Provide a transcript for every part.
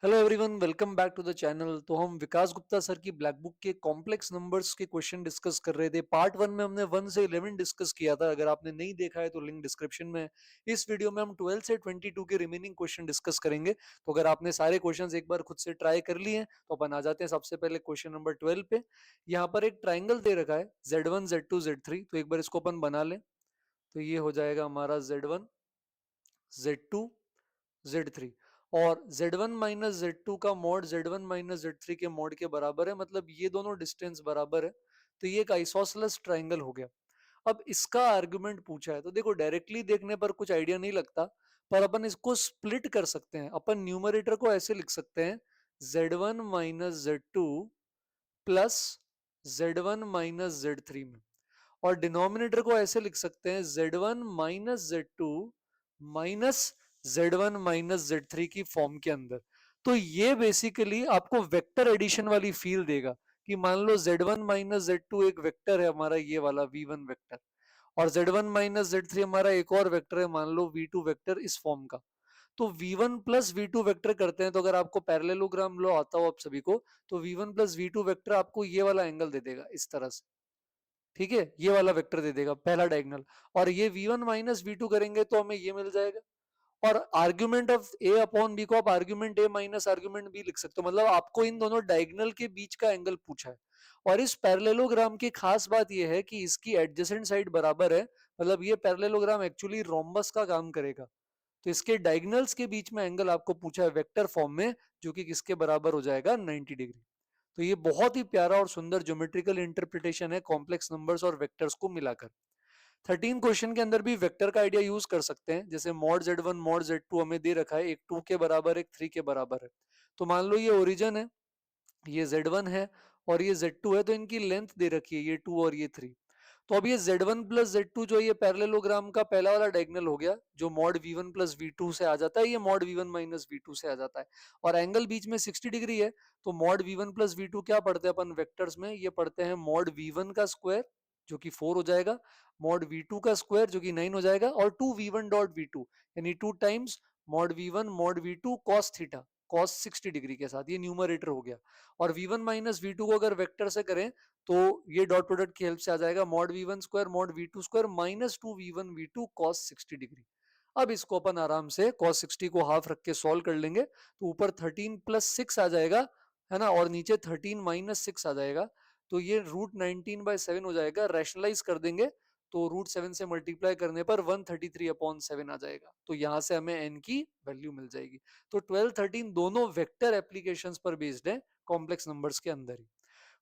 Hello everyone, welcome back to the channel. तो हम Vikas Gupta sir की ब्लैक बुक के कॉम्प्लेक्स नंबर्स के क्वेश्चन डिस्कस कर रहे थे। पार्ट 1 में हमने 1 से 11 डिस्कस किया था। अगर आपने नहीं देखा है तो लिंक डिस्क्रिप्शन में है। इस वीडियो में हम 12 से 22 के रिमेनिंग क्वेश्चन डिस्कस करेंगे। तो अगर आपने सारे क्वेश्चंस एक बार खुद से ट्राई कर लिए हैं तो अपन आ जाते हैं सबसे पहले क्वेश्चन नंबर 12 पे। यहाँ पर एक ट्राइंगल दे रखा है Z1 Z2 Z3। तो एक बार इसको अपन बना लें। तो ये हो जाएगा हमारा Z1 Z2 Z3। और Z1 माइनस Z2 का मॉड Z1 माइनस Z3 के मॉड के बराबर है, मतलब ये दोनों डिस्टेंस बराबर है। तो ये एक आइसोसेलेस ट्राइंगल हो गया। अब इसका आर्गुमेंट पूछा है तो देखो, डायरेक्टली देखने पर कुछ आइडिया नहीं लगता, पर अपन इसको स्प्लिट कर सकते हैं। अपन न्यूमरेटर को ऐसे लिख सकते हैं Z1 minus Z2 plus Z1 minus Z3 में, और डिनोमिनेटर को ऐसे लिख सकते हैं Z1 minus Z2 minus Z1 minus Z3 की फॉर्म के अंदर। तो ये बेसिकली आपको वेक्टर एडिशन वाली फील देगा कि मान लो Z1 माइनस Z2 एक वेक्टर है हमारा, ये वाला V1 वेक्टर, और Z1 माइनस Z3 हमारा एक और वेक्टर है, मान लो V2 वेक्टर इस फॉर्म का। तो V1 प्लस V2 वेक्टर करते हैं तो अगर आपको पैरेललोग्राम लॉ आता हो आप सभी को, तो V1 प्लस V2 वेक्टर आपको ये वाला एंगल दे देगा इस तरह से। ठीक है, ये वाला वेक्टर दे देगा पहला डायगोनल। और ये V1 माइनस V2 करेंगे तो हमें ये मिल जाएगा। और argument of A upon B को आप argument A minus argument B लिख सकते हो, मतलब आपको इन दोनों डायगोनल के बीच का एंगल पूछा है। और इस पैरेललोग्राम की खास बात यह है कि इसकी एडजेसेंट साइड बराबर है, मतलब ये पैरेललोग्राम एक्चुअली रोम्बस का काम करेगा। तो इसके डायगोनल्स के बीच में एंगल आपको पूछा है वेक्टर फॉर्म में, जो कि किसके बराबर हो जाएगा 90 डिग्री। तो ये बहुत ही प्यारा और सुंदर ज्योमेट्रिकल इंटरप्रिटेशन है कॉम्प्लेक्स नंबर्स और वेक्टर्स को मिलाकर। 13 क्वेश्चन के अंदर भी वेक्टर का आइडिया यूज कर सकते हैं। जैसे मॉड Z1 मॉड Z2 हमें दे रखा है, एक 2 के बराबर एक 3 के बराबर है। तो मान लो ये ओरिजिन है, ये Z1 है और ये Z2 है, तो इनकी लेंथ दे रखी है ये 2 और ये 3। तो अब ये Z1 प्लस Z2 जो ये पैरेललोग्राम का पहला वाला डायगोनल हो गया, जो मॉड V1 प्लस V2 से आ जाता है, ये मॉड V1 माइनस V2 से आ जाता है। और एंगल बीच में 60 डिग्री है। तो मॉड V1 प्लस V2 क्या पढ़ते हैं अपन वेक्टर्स में, ये पढ़ते हैं मॉड V1 का स्क्वायर जो कि 4 हो जाएगा, मॉड V2 का स्क्वायर जो कि 9 हो जाएगा, और 2V1 डॉट V2 यानी 2 times mod V1 mod V2 cos theta cos 60 degree के साथ, ये न्यूमरेटर हो गया। और V1 माइनस V2 को अगर वेक्टर से करें तो ये डॉट प्रोडक्ट की हेल्प से आ जाएगा mod V1 square mod V2 square minus 2V1 V2 cos 60 degree. अब इसको अपन आराम से cos 60 को हाफ रख के सॉल्व कर लेंगे, तो ऊपर 13 प्लस 6 आ जाएगा, है ना, और नीचे 13 माइनस 6 आ जाएगा। तो ये रूट 19/7 हो जाएगा। रैशनलाइज कर देंगे तो रूट 7 से मल्टीप्लाई करने पर 133/7 आ जाएगा। तो यहां से हमें n की वैल्यू मिल जाएगी। तो 12 13 दोनों वेक्टर एप्लीकेशंस पर बेस्ड है, कॉम्प्लेक्स नंबर्स के अंदर ही।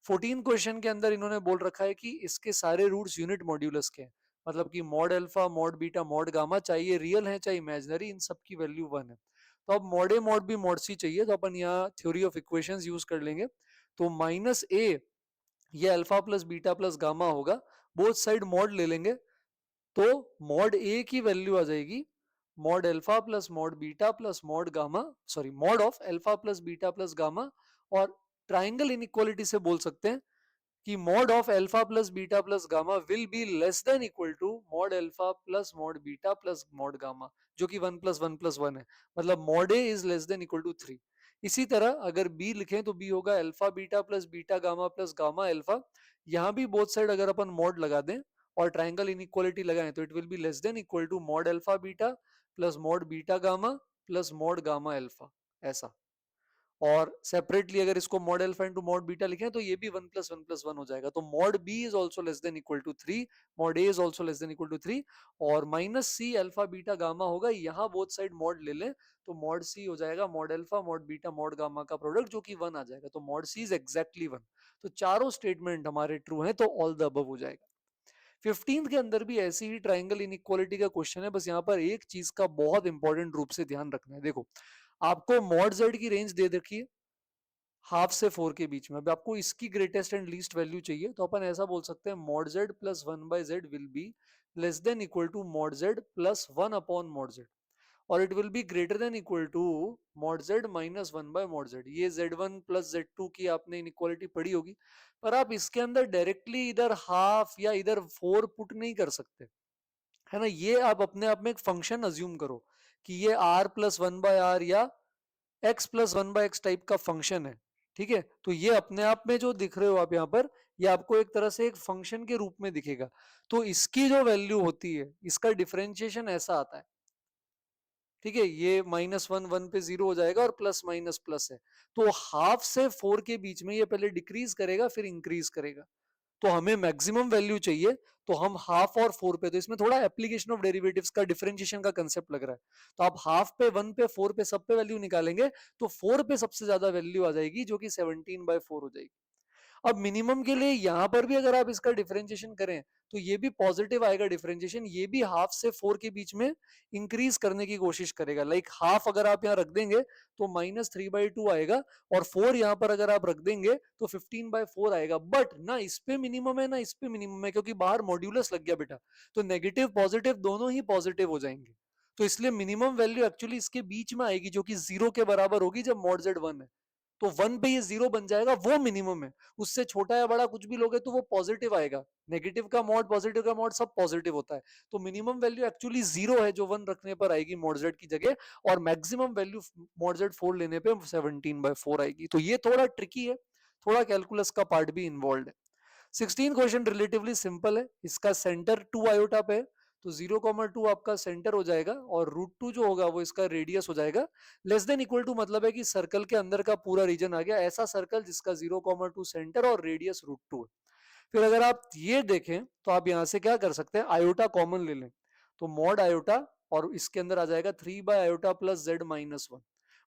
14 क्वेश्चन के अंदर इन्होंने बोल रखा है कि इसके सारे रूट्स यूनिट मॉड्यूलस के हैं, मतलब कि mod alpha mod beta mod gamma, चाहे ये रियल है चाहे इमेजिनरी, इन सब की वैल्यू 1 है। तो अब mod A mod B mod सी चाहिए, तो अपन यहाँ थ्योरी ऑफ इक्वेशंस यूज कर लेंगे। तो माइनस ए, ये alpha plus beta plus gamma होगा, बोथ साइड मॉड ले लेंगे। तो मॉड ए की वैल्यू आ जाएगी mod alpha plus mod beta plus mod gamma, sorry mod of alpha plus beta plus gamma. और ट्राइंगल इनइक्वालिटी से बोल सकते हैं कि mod of alpha plus beta plus gamma will be less than equal to mod alpha plus mod beta plus mod gamma, जो कि 1 + 1 + 1 है, मतलब mod A is less than equal to 3। इसी तरह अगर बी लिखें तो बी होगा alpha beta plus beta gamma plus gamma alpha. यहां भी बोथ साइड अगर अपन मॉड लगा दें और ट्राइंगल इनइक्वालिटी लगाएं तो it will be less than equal to mod alpha beta plus mod beta gamma plus mod gamma alpha, ऐसा। और सेपरेटली अगर इसको mod alpha into mod beta लिखें तो ये भी 1 + 1 + 1 हो जाएगा। तो mod B is also less than equal to 3, mod A is also less than equal to 3। और minus C alpha beta gamma होगा, यहां बोथ साइड मॉड ले लें तो मॉड सी हो जाएगा mod alpha mod beta mod gamma का product, जो कि 1 आ जाएगा। तो मॉड सी इज एग्जैक्टली 1। तो चारों स्टेटमेंट हमारे ट्रू हैं, तो ऑल द अबव हो जाएगा। 15 के अंदर भी ऐसी ही ट्राइंगल इनइक्वालिटी का क्वेश्चन है, बस यहाँ पर एक चीज का बहुत इंपॉर्टेंट रूप से ध्यान रखना है। देखो, आपको मॉड जेड की रेंज दे रखी है हाफ से 4 के बीच में। अब आपको इसकी ग्रेटेस्ट एंड लीस्ट वैल्यू चाहिए, तो अपन ऐसा बोल सकते हैं mod Z plus 1/z will be less than equal to mod Z plus 1 upon mod Z, और it will be greater than equal to mod Z minus 1/मॉड जेड। ये Z1 plus Z2 की आपने इनइक्वालिटी पढ़ी होगी, पर आप इसके अंदर डायरेक्टली इधर हाफ या इधर 4 पुट नहीं कर सकते, है ना। ये आप अपने आप में एक फंक्शन अज्यूम करो कि ये r प्लस 1/r या x plus one by x type का फंक्शन है, ठीक है। तो ये अपने आप में जो दिख रहे हो आप यहाँ पर, ये आपको एक तरह से एक फंक्शन के रूप में दिखेगा। तो इसकी जो वैल्यू होती है, इसका डिफरेंशिएशन ऐसा आता है, ठीक है। ये माइनस वन वन पे जीरो हो जाएगा और प्लस माइनस प्लस है। तो हाफ से फोर के बीच में ये पहले डिक्रीज करेगा फिर इंक्रीज करेगा। तो हमें मैक्सिमम वैल्यू चाहिए, तो हम हाफ और फोर पे, तो इसमें थोड़ा एप्लीकेशन ऑफ डेरिवेटिव्स का डिफरेंशिएशन का कंसेप्ट लग रहा है। तो आप हाफ पे, वन पे, फोर पे, सब पे वैल्यू निकालेंगे, तो फोर पे सबसे ज्यादा वैल्यू आ जाएगी जो कि 17/4 हो जाएगी। अब मिनिमम के लिए यहां पर भी अगर आप इसका डिफरेंशिएशन करें, तो ये भी पॉजिटिव आएगा डिफरेंशिएशन, ये भी हाफ से फोर के बीच में इंक्रीज करने की कोशिश करेगा। लाइक हाफ अगर आप यहाँ रख देंगे तो -3/2 आएगा, और फोर यहाँ पर अगर आप रख देंगे तो 15/4 आएगा। बट ना इस पे मिनिमम है ना इस पे मिनिमम है, क्योंकि बाहर मॉड्यूलस लग गया बेटा, तो नेगेटिव पॉजिटिव दोनों ही पॉजिटिव हो जाएंगे। तो इसलिए मिनिमम वैल्यू एक्चुअली इसके बीच में आएगी, जो कि जीरो के बराबर होगी जब मॉड z 1 है। तो वन पे ये जीरो बन जाएगा, वो मिनिमम है। उससे छोटा या बड़ा कुछ भी लोगे तो वो पॉजिटिव आएगा। नेगेटिव का मॉड, पॉजिटिव का मॉड, सब पॉजिटिव होता है। तो मिनिमम वैल्यू एक्चुअली जीरो है जो वन रखने पर आएगी मॉड जेड की जगह, और maximum value mod Z four लेने पे 17/4 आएगी। तो ये थोड़ा ट्रिकी है, थोड़ा कैलकुलस का पार्ट भी इन्वॉल्व है। 16 क्वेश्चन रिलेटिवली सिंपल है। इसका सेंटर 2 आयोटा पे है, तो 0,2 आपका सेंटर हो जाएगा, और √2 जो होगा वो इसका रेडियस हो जाएगा। लेस देन इक्वल टू मतलब है कि सर्कल के अंदर का पूरा रीजन आ गया, ऐसा सर्कल जिसका 0,2 सेंटर और रेडियस √2 है। फिर अगर आप ये देखें तो आप यहां से क्या कर सकते हैं, आयोटा कॉमन ले लें, तो मॉड आयोटा, और इसके अंदर आ जाएगा 3/आयोटा प्लस z-1।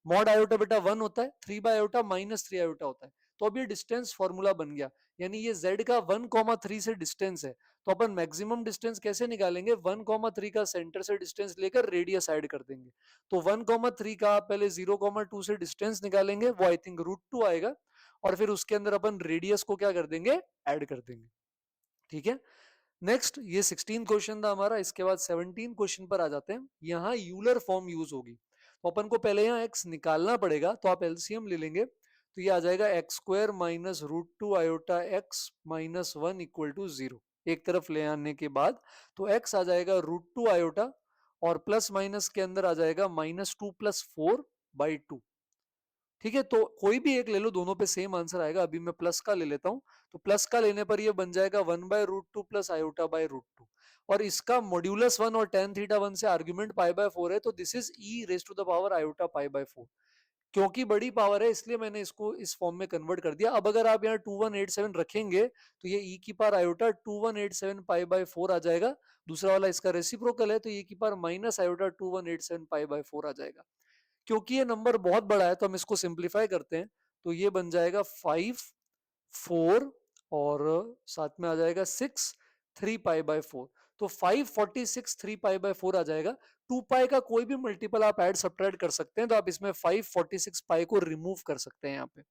मॉड आयोटा बेटा 1 होता है, 3/आयोटा -3 आयोटा होता है। तो अब ये डिस्टेंस फॉर्मूला बन गया, यानी ये z का 1,3 से डिस्टेंस है। तो अपन मैक्सिमम डिस्टेंस कैसे निकालेंगे, 1,3 का सेंटर से डिस्टेंस लेकर रेडियस ऐड कर देंगे। तो 1,3 का आप पहले 0,2 से डिस्टेंस निकालेंगे, वो आई थिंक √2 आएगा, और फिर उसके अंदर अपन रेडियस को क्या कर देंगे, ऐड कर देंगे, ठीक है। नेक्स्ट, ये 16 क्वेश्चन था हमारा। इसके बाद 17 क्वेश्चन पर आ जाते हैं। यहाँ यूलर फॉर्म यूज होगी, तो अपन को पहले यहाँ x निकालना पड़ेगा, तो आप एलसीएम ले लेंगे, तो ये आ जाएगा x² minus √2 iota x minus 1 equal to 0। एक तरफ ले आने के बाद तो x आ जाएगा √2 आयोटा, और प्लस माइनस के अंदर आ जाएगा -2 + 4/2, ठीक है। तो कोई भी एक ले लो, दोनों पे सेम आंसर आएगा। अभी मैं प्लस का ले लेता हूं, तो प्लस का लेने पर ये बन जाएगा 1/√2 प्लस आयोटा/√2, और इसका मॉड्यूलस 1 और tan थीटा 1 से आर्ग्यूमेंट π/4 है, तो दिस इज e⁻⁴ आयोटा π/4। क्योंकि बड़ी पावर है इसलिए मैंने इसको इस फॉर्म में कन्वर्ट कर दिया। अब अगर आप यहाँ 2187 रखेंगे तो ये e की पावर आयोटा 2187 π/4 आ जाएगा। दूसरा वाला इसका रेसिप्रोकल है, तो e की पावर माइनस आयोटा 2187 π/4 आ जाएगा। क्योंकि ये नंबर बहुत बड़ा है तो हम इसको सिंप्लीफाई करते हैं, तो ये बन जाएगा 5, 4, और साथ में आ जाएगा 6, 3 π/4। तो 546 3 π/4 आ जाएगा। 2 पाई का कोई भी मल्टीपल आप ऐड सब्ट्रैक्ट कर सकते हैं, तो आप इसमें 546 पाई को रिमूव कर सकते हैं यहाँ पे।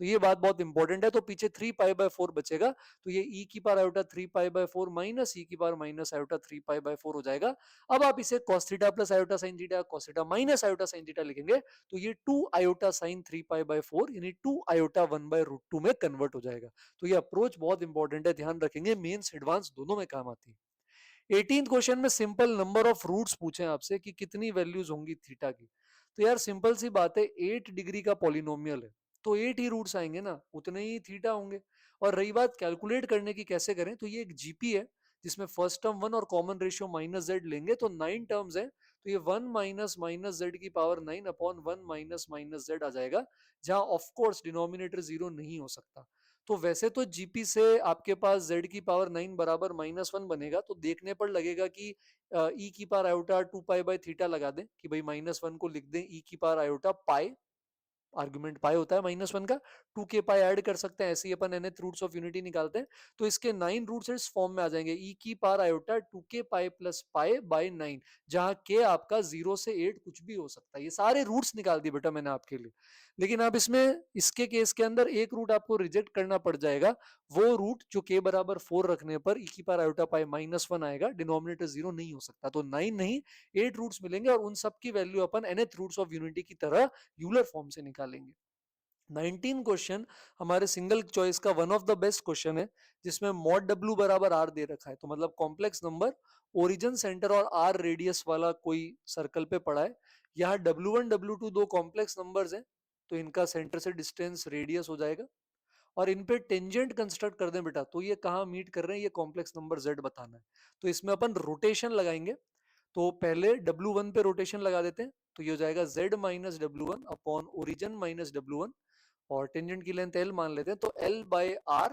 तो ये बात बहुत इंपॉर्टेंट है। तो पीछे 3 π/4 बचेगा, तो ये e की पावर आयोटा 3 π/4 माइनस e की पावर माइनस आयोटा 3 π/4 हो जाएगा। अब आप इसे cos theta plus iota sine theta, cos theta minus iota sine theta लिखेंगे, तो ये 2 आयोटा साइन 3 π/4 यानी 2 आयोटा 1/√2 में कन्वर्ट हो जाएगा। तो ये अप्रोच बहुत इंपॉर्टेंट है, ध्यान रखेंगे, मेंस एडवांस दोनों में काम आती है। 18th क्वेश्चन में सिंपल नंबर ऑफ रूट्स पूछे आपसे कि कितनी वैल्यूज होंगी थीटा की। तो यार सिंपल सी बात है, 8 डिग्री का पॉलिनोमियल है, तो 8 ही रूट्स आएंगे ना, उतने ही थीटा होंगे। और रही बात कैलकुलेट करने की कैसे करें, तो ये एक जीपी है जिसमें फर्स्ट टर्म 1 और कॉमन रेशियो -z लेंगे, तो 9 टर्म्स है, तो ये 1 माइनस माइनस z की power 9 upon 1 minus minus z आ जाएगा, जहां ऑफ कोर्स डिनोमिनेटर 0 नहीं हो सकता। तो वैसे तो जीपी से आपके पास z की पावर 9 बराबर -1 बनेगा, तो देखने पर लगेगा कि ई की पावर आयोटा 2 पाई/थीटा लगा दें, कि भाई -1 को लिख दें ई की पावर आयोटा पाई, आर्गुमेंट पाई होता है -1 का, 2k पाई ऐड कर सकते हैं, ऐसे ही अपन nth रूट्स ऑफ यूनिटी निकालते हैं। तो इसके 9 रूट्स इस फॉर्म में आ जाएंगे, e की power iota 2k pi plus pi by 9, जहां k आपका 0 से 8 कुछ भी हो सकता है। ये सारे रूट्स निकाल दिए बेटा मैंने आपके लिए, लेकिन आप इसमें इसके केस के अंदर एक रूट आपको रिजेक्ट करना पड़ जाएगा, वो रूट जो k बराबर 4 रखने पर e की पावर आयोटा पाई -1 आएगा, डिनोमिनेटर 0 नहीं हो सकता। तो 9 नहीं 8 रूट्स मिलेंगे, और उन सब की वैल्यू अपन nth रूट्स ऑफ यूनिटी की तरह यूलर फॉर्म से निकालेंगे। 19 क्वेश्चन हमारे सिंगल चॉइस का one of the best question है, जिसमें मॉड डब्ल्यू बराबर आर दे रखा है, तो मतलब कॉम्प्लेक्स नंबर, ओरिजिन सेंटर और आर रेडियस वाला कोई सर्कल पे पड़ा है। यहाँ W1 W2 दो कॉम्प्लेक्स नंबर्स हैं, तो इनका सेंटर से डिस्टेंस रेडियस हो जाएगा, और इन पे टेंजेंट कंस्ट्रक्ट कर दें बेटा, तो ये कहाँ मीट कर रहे हैं, ये कॉम्प्लेक्स नंबर Z बताना है। तो इसमें अपन रोटेशन लगाएंगे, तो पहले W1 पे रोटेशन लगा देते हैं, तो ये हो जाएगा Z minus W1 upon origin minus W1, और टेंजेंट की लेंथ L मान लेते हैं, तो L by R,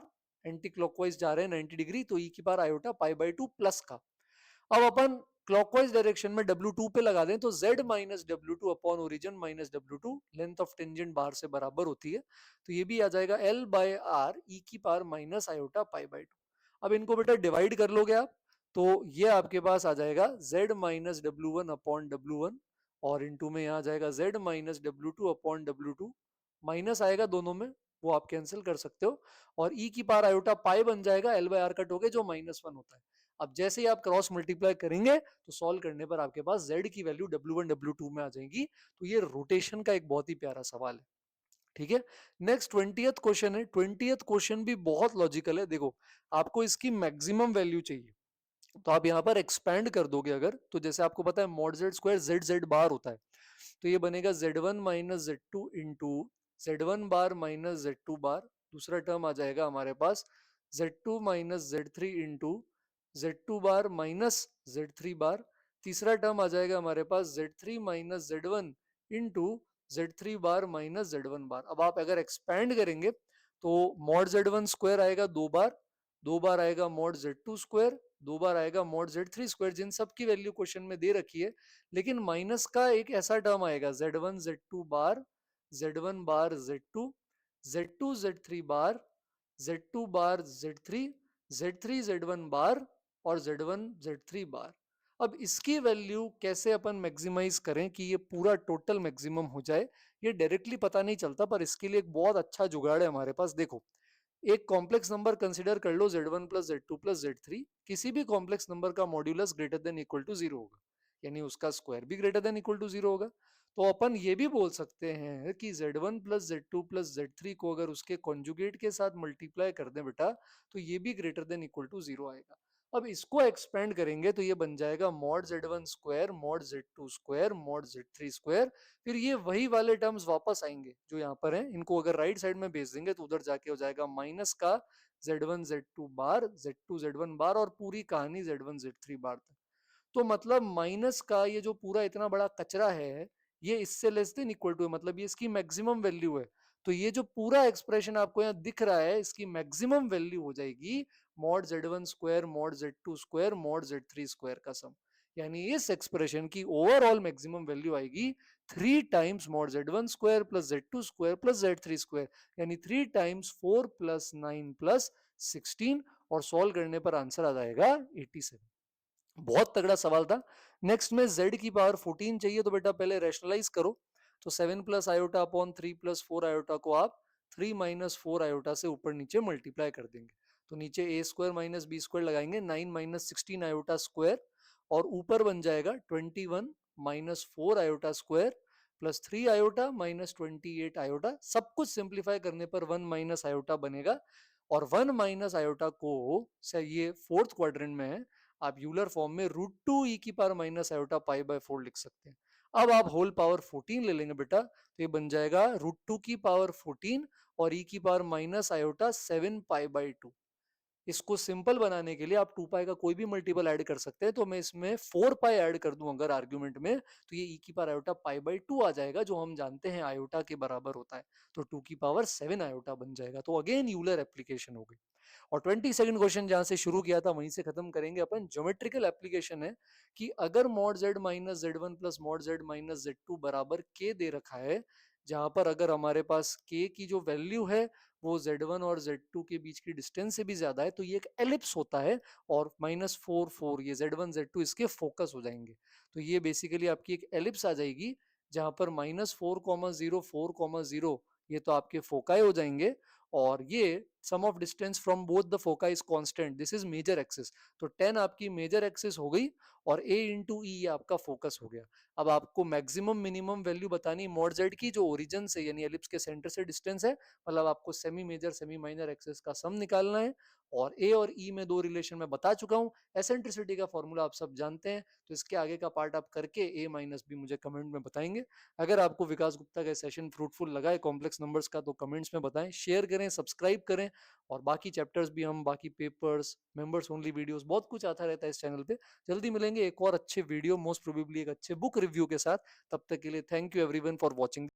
anti clockwise जा रहे हैं 90 डिग्री, तो e की power iota pi by 2 plus का। अब अपन क्लॉकवाइज डायरेक्शन में W2 पे लगा दें, तो Z minus W2 upon origin minus W2, length of tangent बाहर से बराबर होती है, तो ये भी आ जाएगा L बाय R e की power minus iota pi by 2। अब इनको बेटा डिवाइड कर लोगे आप, तो ये आपके पास आ जाएगा Z minus W1 upon W1, और इंटू में यहाँ आ जाएगा Z minus W2 upon W2, minus आएगा दोनों में, वो आप कैंसिल कर सकते हो, और e की पावर आयोटा पाई बन जाएगा, L बाय R कट हो गए जो -1 होता है। अब जैसे ही आप क्रॉस मल्टीप्लाई करेंगे, तो सॉल्व करने पर आपके पास Z की वैल्यू W1 W2 में आ जाएगी। तो ये रोटेशन का एक बहुत ही प्यारा सवाल है। ठीक है, नेक्स्ट 20th क्वेश्चन है। 20th क्वेश्चन भी बहुत लॉजिकल है। देखो, आपको इसकी मैक्सिमम वैल्यू चाहिए, तो आप यहाँ पर एक्सपैंड कर दोगे अगर, तो जैसे आपको पता है mod Z square Z Z bar होता है, तो ये बनेगा Z1 minus Z2 into Z1 bar minus Z2 bar. दूसरा टर्म आ जाएगा हमारे पास Z2 minus Z3 into Z2 bar minus Z3 bar. तीसरा टर्म आ जाएगा हमारे पास Z3 minus Z1 into Z3 bar minus Z1 bar. अब आप अगर एक्सपैंड करेंगे, तो मॉड Z1 स्क्वायर आएगा दो बार आएगा मॉड Z2 स्क्वायर, दो बार आएगा मॉड Z3 स्क्वायर, जिन सब की वैल्यू क्वेश्चन में दे रखी है। लेकिन माइनस का एक ऐसा टर्म आएगा Z1 Z2 बार, Z1 बार Z2, Z2 Z3 बार, Z2 बार Z3, Z3 Z1 बार, और Z1 Z3 बार। अब इसकी वैल्यू कैसे अपन मैक्सिमाइज करें कि ये पूरा टोटल मैक्सिमम हो जाए, ये डायरेक्टली पता नहीं चलता, पर इसके लिए एक बहुत अच्छा जुगाड़ है हमारे पास। देखो, एक कॉम्प्लेक्स नंबर कंसिडर कर लो Z1 plus Z2 plus Z3, किसी भी कॉम्प्लेक्स नंबर का modulus greater than equal to 0 होगा, यानी उसका स्क्वायर भी ग्रेटर देन इक्वल टू 0 होगा। तो अपन ये भी बोल सकते हैं कि Z1 plus Z2 plus Z3 को अगर उसके कॉन्जुगेट के साथ मल्टीप्लाई कर दें बेटा, तो ये भी ग्रेटर देन इक्वल टू 0 आएगा। अब इसको एक्सपेंड करेंगे, तो ये बन जाएगा mod Z1 square mod Z2 square mod Z3 square. फिर ये वही वाले टर्म्स वापस आएंगे जो यहाँ पर हैं, इनको अगर राइट साइड में भेज देंगे, तो उधर जाके हो जाएगा माइनस का Z1 Z2 बार, Z2 Z1 बार, और पूरी कहानी Z1 Z3 बार तक। तो मतलब माइनस का ये जो पूरा इतना बड़ा कचरा है, ये इससे लेस देन इक्वल टू है, मतलब ये इसकी मैक्सिमम वैल्यू है। तो ये जो पूरा एक्सप्रेशन आपको यहाँ दिख रहा है, इसकी मैक्सिमम वैल्यू हो जाएगी mod Z1 square mod Z2 square mod Z3 square का सम। यानी इस एक्सप्रेशन की ओवरऑल मैक्सिमम वैल्यू आएगी 3 times mod Z1 square plus Z2 square plus Z3 square, यानी 3 टाइम्स 4 प्लस 9 प्लस 16, और सॉल्व करने पर आंसर आ जाएगा 87। बहुत तगड़ा सवाल था। नेक्स्ट में z की पावर 14 चाहिए, तो बेटा पहले रैशनलाइज करो, तो 7 plus iota upon 3 plus 4 iota को आप 3 माइनस 4 आयोटा से ऊपर नीचे मल्टीप्लाई कर देंगे, तो नीचे ए स्क्वायर माइनस बी स्क्वायर लगाएंगे, 9 माइनस 16 आयोटा स्क्वायर, और ऊपर बन जाएगा 21 minus 4 iota square plus 3 iota minus 28 iota. सब कुछ सिंप्लीफाई करने पर 1 माइनस आयोटा बनेगा, और 1 माइनस आयोटा को से ये फोर्थ क्वाड्रेंट में है, आप यूलर फॉर्म में √2 e की power minus iota pi by 4 लिख सकते हैं। अब आप होल पावर 14 ले लेंगे बेटा, तो ये बन जाएगा √2 की पावर 14 और e की power minus iota 7 pi by 2। इसको सिंपल बनाने के लिए आप 2 पाई का कोई भी मल्टीपल ऐड कर सकते हैं, तो मैं इसमें 4 पाई ऐड कर दूं अगर आर्ग्यूमेंट में, तो ये e की पावर आयोटा पाई बाय 2 आ जाएगा, जो हम जानते हैं आयोटा के बराबर होता है, तो 2 की पावर 7 आयोटा बन जाएगा। तो अगेन यूलर एप्लीकेशन हो गई। और 22nd क्वेश्चन जहां से शुरू किया था वहीं से खत्म करेंगे अपन। ज्योमेट्रिकल एप्लीकेशन है कि अगर mod z minus Z1 plus mod z minus Z2 बराबर k दे रखा है, जहां पर अगर हमारे पास k की जो वैल्यू है वो Z1 और Z2 के बीच की डिस्टेंस से भी ज्यादा है, तो ये एक एलिप्स होता है, और -4 4 ये Z1 Z2 इसके फोकस हो जाएंगे। तो ये बेसिकली आपकी एक एलिप्स आ जाएगी, जहां पर -4 4 0 ये तो आपके फोकाई हो जाएंगे। और ये sum of distance from both the foci is constant, this is major axis. तो 10 आपकी मेजर एक्सिस हो गई और a इंटू ई ये आपका फोकस हो गया। अब आपको मैक्सिमम मिनिमम वैल्यू बतानी मॉड जेड की, जो ओरिजिन से यानी एलिप्स के सेंटर से डिस्टेंस है, मतलब आपको semi major semi minor axis का सम निकालना है। और ए और ई में दो रिलेशन मैं बता चुका हूँ। एसेंट्रिसिटी का फॉर्मूला आप सब जानते हैं, तो इसके आगे का पार्ट आप करके ए माइनस भी मुझे कमेंट में बताएंगे। अगर आपको विकास गुप्ता का सेशन फ्रूटफुल लगा है कॉम्प्लेक्स नंबर्स का, तो कमेंट्स में बताएं, शेयर करें, सब्सक्राइब करें। और बाकी चैप्टर्स भी, हम बाकी पेपर्स, मेंबर्स ओनली वीडियोस, बहुत कुछ आता रहता है इस चैनल पे। जल्दी मिलेंगे एक और अच्छे वीडियो, मोस्ट प्रोबेबली एक अच्छे बुक रिव्यू के साथ। तब तक के लिए thank you everyone for watching.